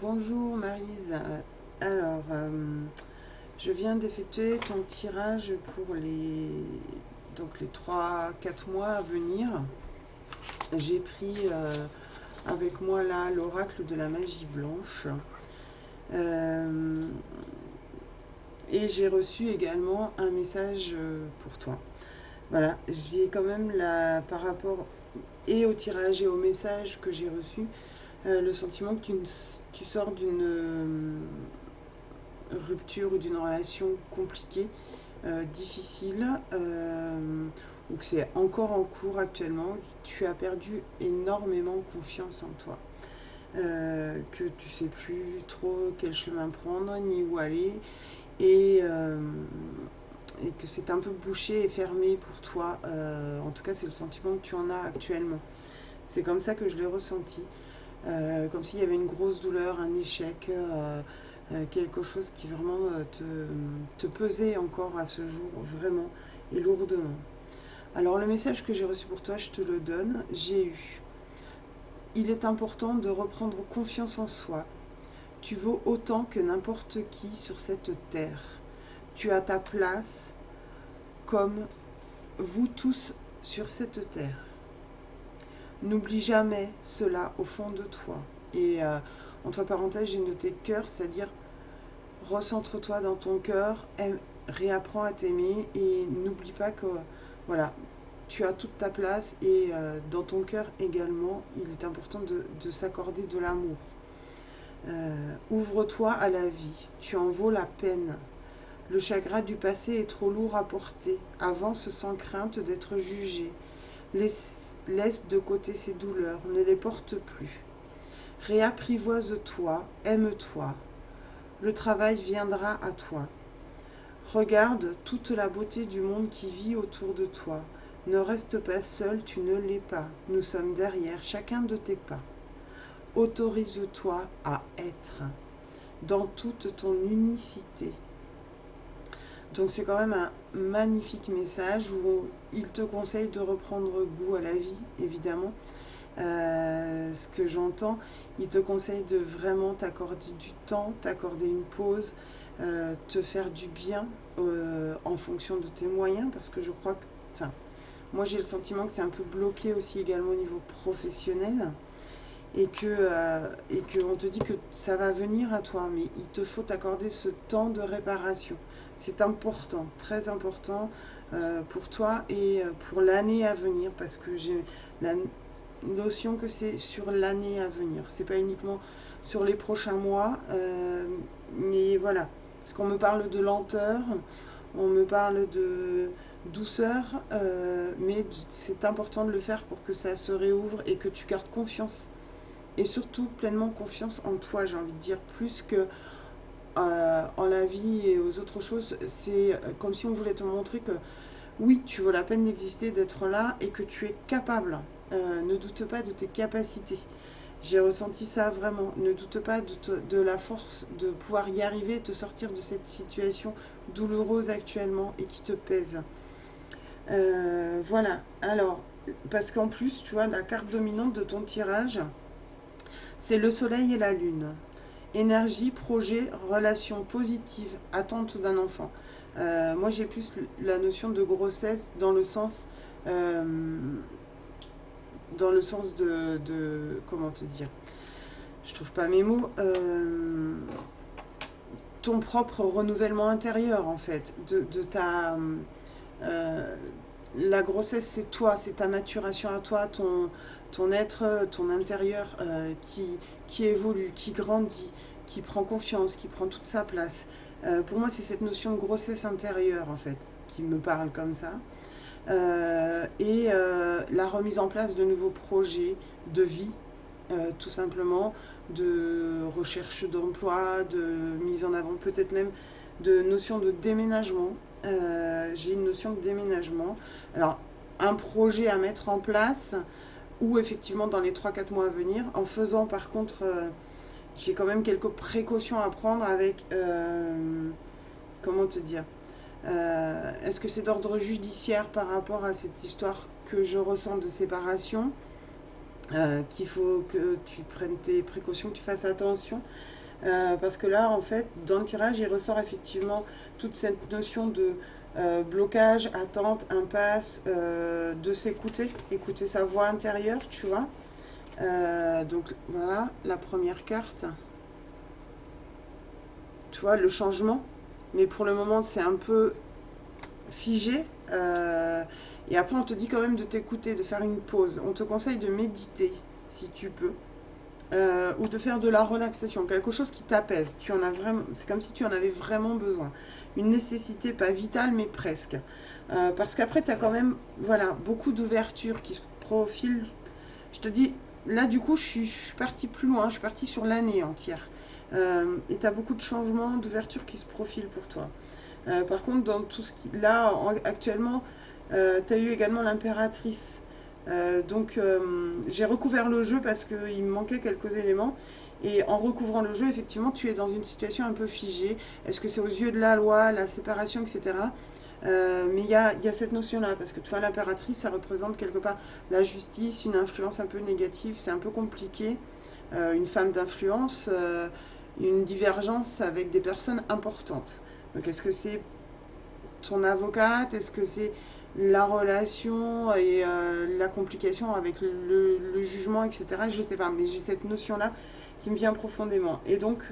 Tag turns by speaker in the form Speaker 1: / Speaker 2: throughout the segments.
Speaker 1: Bonjour Maryse. Je viens d'effectuer ton tirage pour les 3-4 mois à venir. J'ai pris avec moi là l'oracle de la magie blanche. Euh, et j'ai reçu également un message pour toi. Voilà, j'ai quand même par rapport et au tirage et au message que j'ai reçu, le sentiment que tu sors d'une rupture ou d'une relation compliquée, difficile, ou que c'est encore en cours actuellement. Tu as perdu énormément confiance en toi, que tu sais plus trop quel chemin prendre ni où aller, et, euh, et que c'est un peu bouché et fermé pour toi. En tout cas, c'est le sentiment que tu en as actuellement. C'est comme ça que je l'ai ressenti. Comme s'il y avait une grosse douleur, un échec, quelque chose qui vraiment te pesait encore à ce jour, vraiment, et lourdement. Alors le message que j'ai reçu pour toi, je te le donne, j'ai eu. Il est important de reprendre confiance en soi. Tu vaux autant que n'importe qui sur cette terre. Tu as ta place comme vous tous sur cette terre. N'oublie jamais cela au fond de toi. Et entre parenthèses, j'ai noté cœur, c'est-à-dire recentre-toi dans ton cœur, réapprends à t'aimer et n'oublie pas que voilà, tu as toute ta place et dans ton cœur également, il est important de s'accorder de l'amour. Ouvre-toi à la vie, tu en vaux la peine. Le chagrin du passé est trop lourd à porter. Avance sans crainte d'être jugé. Laisse de côté ces douleurs, ne les porte plus. Réapprivoise-toi, aime-toi. Le travail viendra à toi. Regarde toute la beauté du monde qui vit autour de toi. Ne reste pas seul, tu ne l'es pas. Nous sommes derrière chacun de tes pas. Autorise-toi à être dans toute ton unicité. Donc c'est quand même un magnifique message où il te conseille de reprendre goût à la vie, évidemment. Ce que j'entends, il te conseille de vraiment t'accorder du temps, t'accorder une pause, te faire du bien en fonction de tes moyens, parce que je crois que, enfin, moi j'ai le sentiment que c'est un peu bloqué aussi également au niveau professionnel, et que on te dit que ça va venir à toi, mais il te faut t'accorder ce temps de réparation. C'est important, très important pour toi et pour l'année à venir, parce que j'ai la notion que c'est sur l'année à venir. C'est pas uniquement sur les prochains mois, mais voilà. Parce qu'on me parle de lenteur, on me parle de douceur, mais c'est important de le faire pour que ça se réouvre et que tu gardes confiance. Et surtout pleinement confiance en toi, j'ai envie de dire, plus que en la vie et aux autres choses. C'est comme si on voulait te montrer que oui, tu vaux la peine d'exister, d'être là et que tu es capable. Ne doute pas de tes capacités. J'ai ressenti ça vraiment. Ne doute pas de la force de pouvoir y arriver et te sortir de cette situation douloureuse actuellement et qui te pèse. Voilà. Alors, parce qu'en plus, tu vois, la carte dominante de ton tirage, c'est le soleil et la lune. Énergie, projet, relation positive, attente d'un enfant. Moi, j'ai plus la notion de grossesse euh, dans le sens comment te dire. Je trouve pas mes mots. Ton propre renouvellement intérieur, en fait, de ta la grossesse, c'est toi, c'est ta maturation à toi, ton être, ton intérieur qui évolue, qui grandit, qui prend confiance, qui prend toute sa place. Pour moi, c'est cette notion de grossesse intérieure, en fait, qui me parle comme ça. La remise en place de nouveaux projets de vie, tout simplement, de recherche d'emploi, de mise en avant, peut-être même de notion de déménagement. J'ai une notion de déménagement. Alors, un projet à mettre en place, ou effectivement dans les 3-4 mois à venir, en faisant par contre, j'ai quand même quelques précautions à prendre avec, comment te dire, est-ce que c'est d'ordre judiciaire par rapport à cette histoire que je ressens de séparation? qu'il faut que tu prennes tes précautions, que tu fasses attention. Parce que là, en fait, dans le tirage, il ressort effectivement toute cette notion de blocage, attente, impasse, de s'écouter, écouter sa voix intérieure, tu vois. Donc voilà, la première carte. Tu vois, le changement. Mais pour le moment, c'est un peu figé. Et après, on te dit quand même de t'écouter, de faire une pause. On te conseille de méditer, si tu peux. Ou de faire de la relaxation, quelque chose qui t'apaise. Tu en as vraiment, c'est comme si tu en avais vraiment besoin. Une nécessité pas vitale, mais presque. Parce qu'après, tu as quand même, voilà, beaucoup d'ouverture qui se profilent. Je te dis, là, du coup, je suis partie plus loin. Je suis partie sur l'année entière. Et tu as beaucoup de changements, d'ouverture qui se profilent pour toi. Par contre, dans tout ce qui, là, actuellement, tu as eu également l'impératrice. J'ai recouvert le jeu parce qu'il me manquait quelques éléments. Et en recouvrant le jeu, effectivement, tu es dans une situation un peu figée. Est-ce que c'est aux yeux de la loi, la séparation, etc. Mais il y a cette notion-là, parce que tu vois, l'impératrice, ça représente quelque part la justice, une influence un peu négative, c'est un peu compliqué. Une femme d'influence, une divergence avec des personnes importantes. Donc est-ce que c'est ton avocate? Est-ce que c'est la relation et la complication avec le jugement, etc. Je sais pas, mais j'ai cette notion-là qui me vient profondément. Et donc,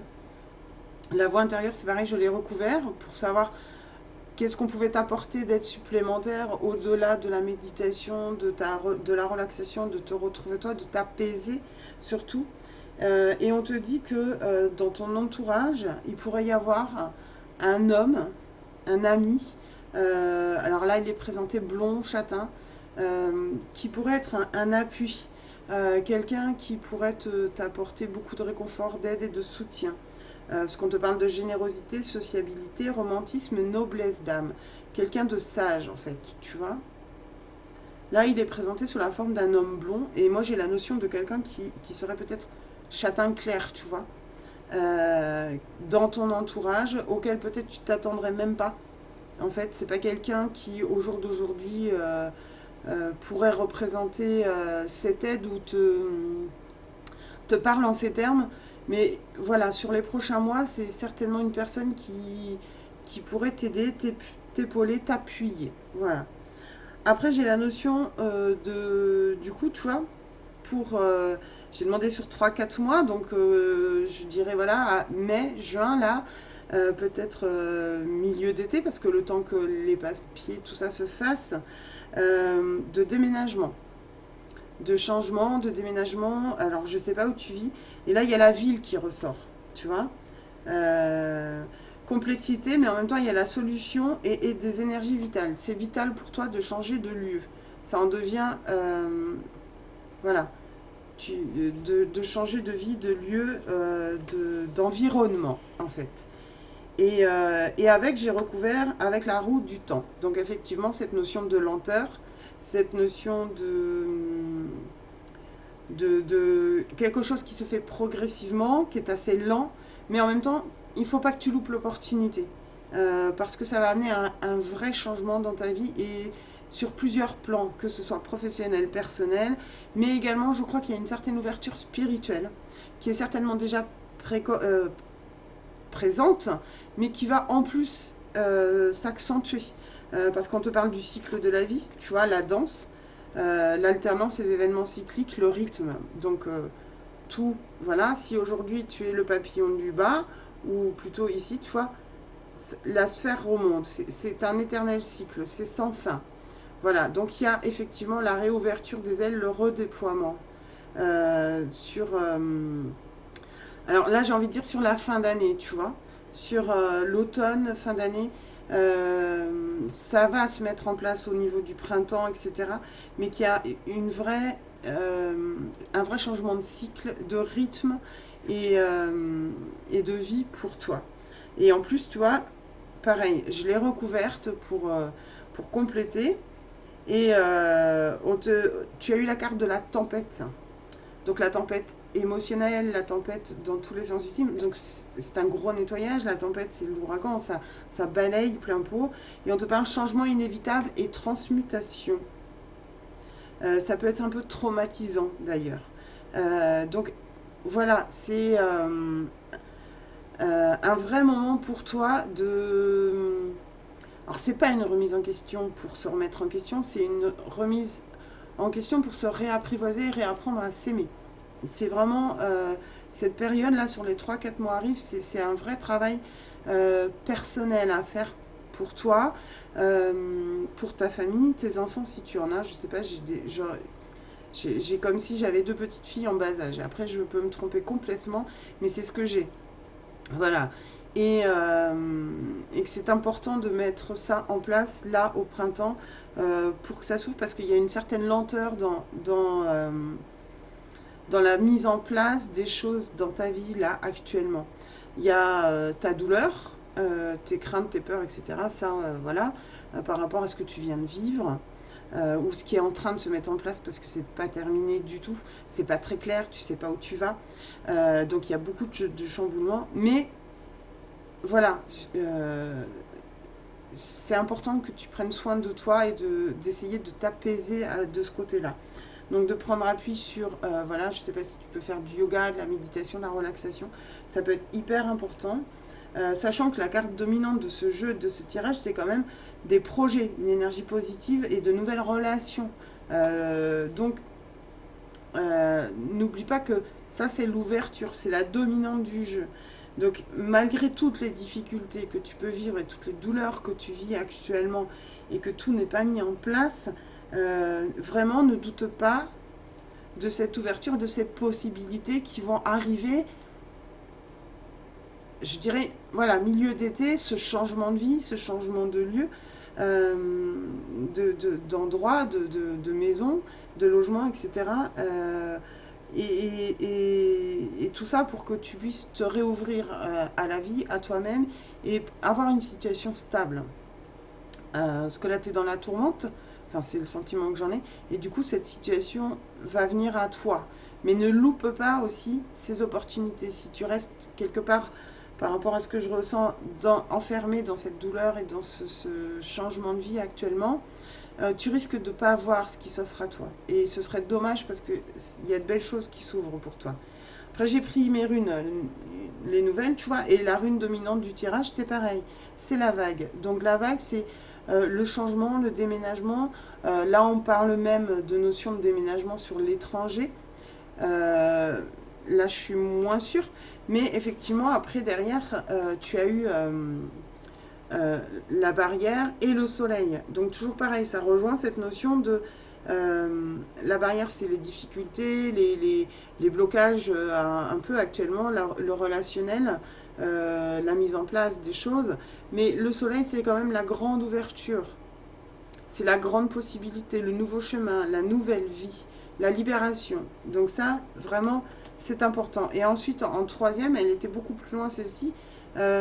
Speaker 1: la voix intérieure, c'est pareil, je l'ai recouvert pour savoir qu'est-ce qu'on pouvait t'apporter d'aide supplémentaire au-delà de la méditation, de la relaxation, de te retrouver toi, de t'apaiser surtout. Et on te dit que dans ton entourage, il pourrait y avoir un homme, un ami. Alors là, il est présenté blond, châtain, qui pourrait être un appui. Quelqu'un qui pourrait t'apporter beaucoup de réconfort, d'aide et de soutien. Parce qu'on te parle de générosité, sociabilité, romantisme, noblesse d'âme. Quelqu'un de sage, en fait, tu vois. Là, il est présenté sous la forme d'un homme blond. Et moi, j'ai la notion de quelqu'un qui serait peut-être châtain clair, tu vois. Dans ton entourage, auquel peut-être tu t'attendrais même pas. En fait, c'est pas quelqu'un qui, au jour d'aujourd'hui, pourrait représenter cette aide ou te parle en ces termes. Mais voilà, sur les prochains mois, c'est certainement une personne qui pourrait t'aider, t'épauler, t'appuyer. Voilà. Après, j'ai la notion du coup, tu vois, j'ai demandé sur 3 4 mois, donc je dirais voilà, à mai, juin, là, peut-être milieu d'été, parce que le temps que les papiers, tout ça se fasse, de déménagement, de changement, de déménagement. Alors, je sais pas où tu vis, et là, il y a la ville qui ressort, tu vois. Euh, Complexité, mais en même temps, il y a la solution et des énergies vitales. C'est vital pour toi de changer de lieu. Ça en devient, voilà, de changer de vie, de lieu, d'environnement, en fait. Et avec, j'ai recouvert avec la roue du temps. Donc effectivement, cette notion de lenteur, cette notion de quelque chose qui se fait progressivement, qui est assez lent, mais en même temps, il ne faut pas que tu loupes l'opportunité. Parce que ça va amener un vrai changement dans ta vie et sur plusieurs plans, que ce soit professionnel, personnel, mais également, je crois qu'il y a une certaine ouverture spirituelle qui est certainement déjà présente, mais qui va en plus s'accentuer. Parce qu'on te parle du cycle de la vie, tu vois, la danse, l'alternance, les événements cycliques, le rythme. Donc, tout, voilà, si aujourd'hui tu es le papillon du bas, ou plutôt ici, tu vois, la sphère remonte. C'est un éternel cycle, c'est sans fin. Voilà, donc il y a effectivement la réouverture des ailes, le redéploiement. Sur alors là, j'ai envie de dire sur la fin d'année, tu vois. Sur l'automne, fin d'année, ça va se mettre en place au niveau du printemps, etc. Mais qu'il y a un vrai changement de cycle, de rythme et de vie pour toi. Et en plus, tu vois, pareil, je l'ai recouverte pour compléter. Et tu as eu la carte de la tempête. Donc la tempête émotionnelle, la tempête dans tous les sens du terme. Donc c'est un gros nettoyage. La tempête, c'est l'ouragan, ça balaye plein pot. Et on te parle changement inévitable et transmutation. Ça peut être un peu traumatisant d'ailleurs. Donc voilà, c'est un vrai moment pour toi de... Alors c'est pas une remise en question pour se remettre en question, c'est une remise en question pour se réapprivoiser et réapprendre à s'aimer. C'est vraiment cette période-là, sur les 3 4 mois arrivent, c'est un vrai travail personnel à faire pour toi, pour ta famille, tes enfants si tu en as. Je sais pas, j'ai comme si j'avais 2 petites filles en bas âge. Après, je peux me tromper complètement, mais c'est ce que j'ai. Voilà. Et que c'est important de mettre ça en place là au printemps pour que ça s'ouvre parce qu'il y a une certaine lenteur dans la mise en place des choses dans ta vie là actuellement. Il y a ta douleur, tes craintes, tes peurs, etc. Ça, voilà, par rapport à ce que tu viens de vivre. Ou ce qui est en train de se mettre en place parce que c'est pas terminé du tout, c'est pas très clair, tu sais pas où tu vas. Donc il y a beaucoup de chamboulements. Mais voilà, c'est important que tu prennes soin de toi et d'essayer de t'apaiser de ce côté-là. Donc de prendre appui sur, voilà, je ne sais pas si tu peux faire du yoga, de la méditation, de la relaxation, ça peut être hyper important. Sachant que la carte dominante de ce jeu, de ce tirage, c'est quand même des projets, une énergie positive et de nouvelles relations. Donc n'oublie pas que ça c'est l'ouverture, c'est la dominante du jeu. Donc malgré toutes les difficultés que tu peux vivre et toutes les douleurs que tu vis actuellement et que tout n'est pas mis en place, vraiment ne doute pas de cette ouverture, de ces possibilités qui vont arriver, je dirais, voilà, milieu d'été, ce changement de vie, ce changement de lieu, d'endroit, de maison, de logement, etc. Et tout ça pour que tu puisses te réouvrir à la vie, à toi-même, et avoir une situation stable. Parce que là, tu es dans la tourmente, enfin, c'est le sentiment que j'en ai, et du coup, cette situation va venir à toi. Mais ne loupe pas aussi ces opportunités. Si tu restes quelque part par rapport à ce que je ressens enfermé dans cette douleur et dans ce changement de vie actuellement, tu risques de ne pas voir ce qui s'offre à toi. Et ce serait dommage parce qu'il y a de belles choses qui s'ouvrent pour toi. Après, j'ai pris mes runes, les nouvelles, tu vois, et la rune dominante du tirage, c'est pareil. C'est la vague. Donc la vague, c'est le changement, le déménagement. Là, on parle même de notion de déménagement sur l'étranger. Là, je suis moins sûre. Mais effectivement, après, derrière, tu as eu la barrière et le soleil. Donc toujours pareil, ça rejoint cette notion de la barrière, c'est les difficultés, les blocages un peu actuellement, le relationnel, la mise en place des choses. Mais le soleil, c'est quand même la grande ouverture. C'est la grande possibilité, le nouveau chemin, la nouvelle vie, la libération. Donc ça, vraiment, c'est important. Et ensuite, en troisième, elle était beaucoup plus loin celle-ci,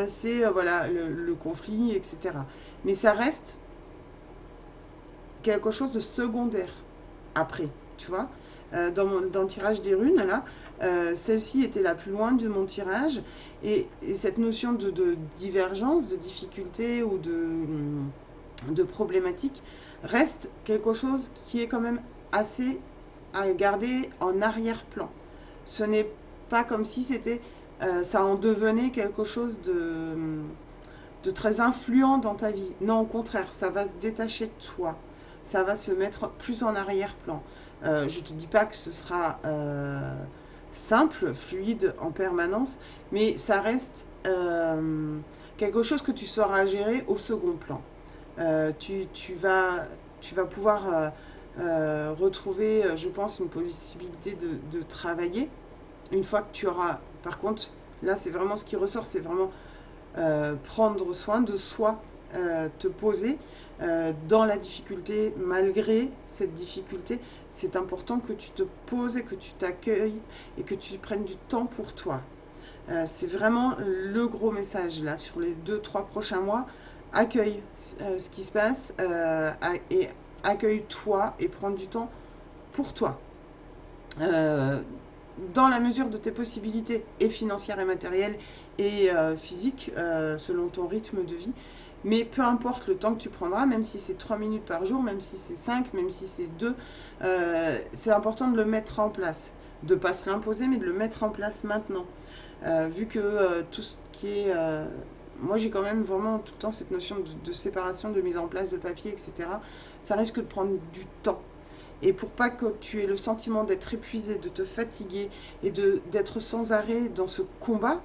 Speaker 1: c'est voilà, le conflit, etc. Mais ça reste quelque chose de secondaire après, tu vois. Dans le tirage des runes, là, celle-ci était la plus loin de mon tirage. Et cette notion de divergence, de difficulté ou de problématique reste quelque chose qui est quand même assez à garder en arrière-plan. Ce n'est pas comme si c'était ça en devenait quelque chose de très influent dans ta vie. Non, au contraire, ça va se détacher de toi. Ça va se mettre plus en arrière-plan. Je ne te dis pas que ce sera simple, fluide en permanence, mais ça reste quelque chose que tu sauras gérer au second plan. Tu vas pouvoir retrouver, je pense, une possibilité de travailler une fois que tu auras, par contre, là c'est vraiment ce qui ressort, c'est vraiment prendre soin de soi, te poser dans la difficulté, malgré cette difficulté, c'est important que tu te poses et que tu t'accueilles et que tu prennes du temps pour toi. C'est vraiment le gros message là sur les 2 3 prochains mois. Accueille ce qui se passe et accueille-toi et prends du temps pour toi. Dans la mesure de tes possibilités et financières et matérielles et physiques selon ton rythme de vie Mais peu importe le temps que tu prendras, même si c'est 3 minutes par jour, même si c'est 5, même si c'est 2, c'est important de le mettre en place. De ne pas se l'imposer, mais de le mettre en place maintenant. Vu que tout ce qui est... moi, j'ai quand même vraiment tout le temps cette notion de séparation, de mise en place de papier, etc. Ça risque de prendre du temps. Et pour pas que tu aies le sentiment d'être épuisé, de te fatiguer et d'être sans arrêt dans ce combat,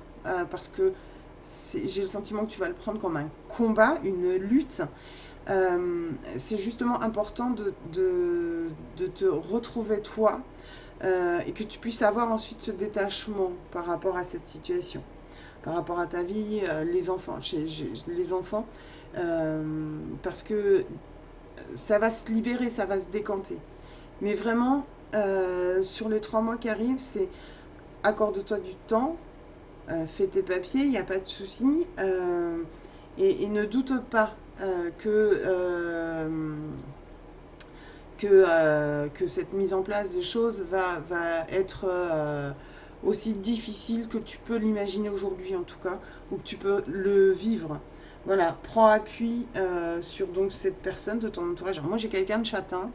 Speaker 1: parce que j'ai le sentiment que tu vas le prendre comme un combat, une lutte, c'est justement important de te retrouver toi et que tu puisses avoir ensuite ce détachement par rapport à cette situation, par rapport à ta vie, les enfants, les enfants, parce que ça va se libérer, ça va se décanter. Mais vraiment, sur les 3 mois qui arrivent, c'est accorde-toi du temps, fais tes papiers, il n'y a pas de souci, et ne doute pas que cette mise en place des choses va être aussi difficile que tu peux l'imaginer aujourd'hui en tout cas, ou que tu peux le vivre. Voilà, prends appui sur donc cette personne de ton entourage. Alors moi j'ai quelqu'un de châtain,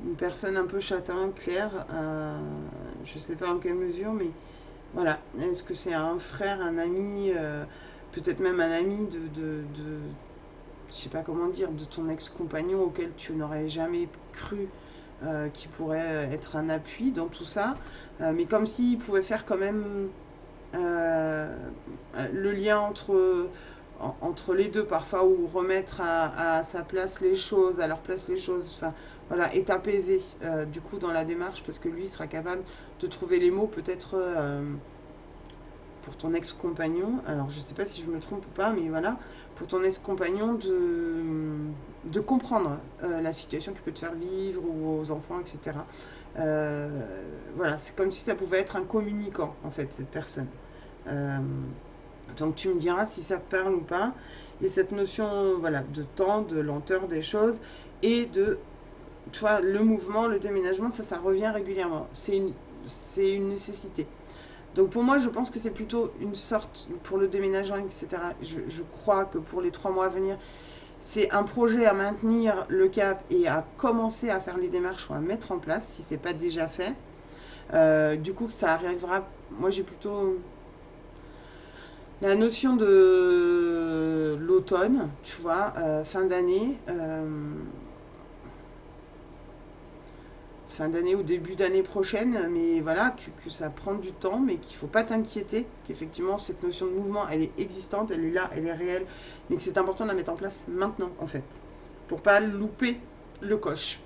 Speaker 1: une personne un peu châtain, clair, je ne sais pas en quelle mesure, mais voilà. Est-ce que c'est un frère, un ami, peut-être même un ami je sais pas comment dire, de ton ex-compagnon auquel tu n'aurais jamais cru qui pourrait être un appui dans tout ça, mais comme s'il pouvait faire quand même le lien entre les deux parfois, ou remettre à sa place les choses, à leur place les choses, enfin voilà, et t'apaiser du coup dans la démarche, parce que lui sera capable de trouver les mots peut-être pour ton ex-compagnon, alors je sais pas si je me trompe ou pas, mais voilà, pour ton ex-compagnon de comprendre la situation qu'il peut te faire vivre, ou aux enfants, etc. Voilà, c'est comme si ça pouvait être un communicant, en fait, cette personne. Euh, donc tu me diras si ça te parle ou pas. Et cette notion, voilà, de temps, de lenteur des choses, et de, tu vois, le mouvement, le déménagement, ça revient régulièrement. C'est une nécessité. Donc pour moi, je pense que c'est plutôt une sorte, pour le déménagement, etc. Je crois que pour les 3 mois à venir, c'est un projet à maintenir le cap et à commencer à faire les démarches ou à mettre en place, si c'est pas déjà fait. Du coup, ça arrivera. Moi, j'ai plutôt la notion de l'automne, tu vois, fin d'année. Fin d'année ou début d'année prochaine, mais voilà, que ça prend du temps, mais qu'il ne faut pas t'inquiéter, qu'effectivement cette notion de mouvement, elle est existante, elle est là, elle est réelle, mais que c'est important de la mettre en place maintenant, en fait, pour pas louper le coche.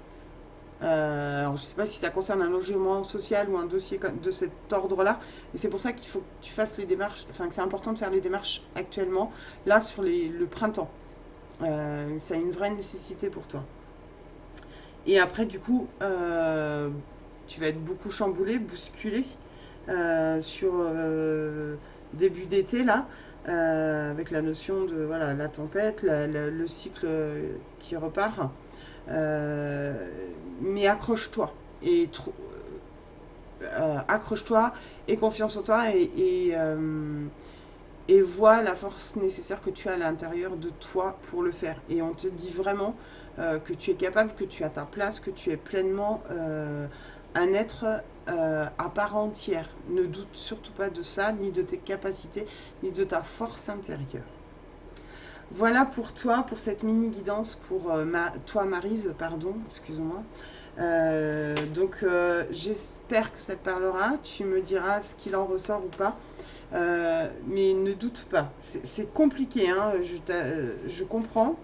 Speaker 1: Alors, je ne sais pas si ça concerne un logement social ou un dossier de cet ordre-là, et c'est pour ça qu'il faut que tu fasses les démarches, enfin que c'est important de faire les démarches actuellement, là sur le printemps. Ça a une vraie nécessité pour toi. Et après, du coup, tu vas être beaucoup chamboulé, bousculé sur début d'été, là, avec la notion de voilà, la tempête, le cycle qui repart. Mais accroche-toi. Accroche-toi et confiance en toi et vois la force nécessaire que tu as à l'intérieur de toi pour le faire. Et on te dit vraiment que tu es capable, que tu as ta place, que tu es pleinement un être à part entière. Ne doute surtout pas de ça, ni de tes capacités, ni de ta force intérieure. Voilà pour toi, pour cette mini-guidance pour toi, Maryse, pardon, excuse-moi. J'espère que ça te parlera. Tu me diras ce qu'il en ressort ou pas. Mais ne doute pas. C'est compliqué, hein, je comprends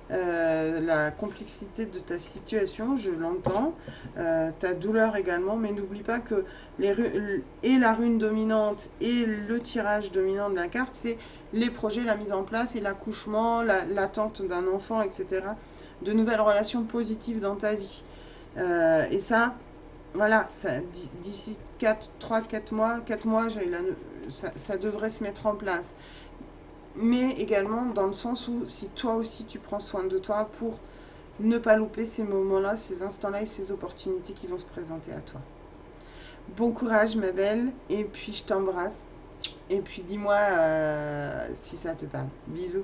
Speaker 1: la complexité de ta situation, je l'entends, ta douleur également, mais n'oublie pas que et la rune dominante et le tirage dominant de la carte, c'est les projets, la mise en place et l'accouchement, l'attente d'un enfant, etc. De nouvelles relations positives dans ta vie. Et ça, voilà, d'ici 3-4 mois, 4 mois, ça devrait se mettre en place. Mais également dans le sens où si toi aussi tu prends soin de toi pour ne pas louper ces moments-là, ces instants-là et ces opportunités qui vont se présenter à toi. Bon courage ma belle, et puis je t'embrasse. Et puis dis-moi si ça te parle. Bisous.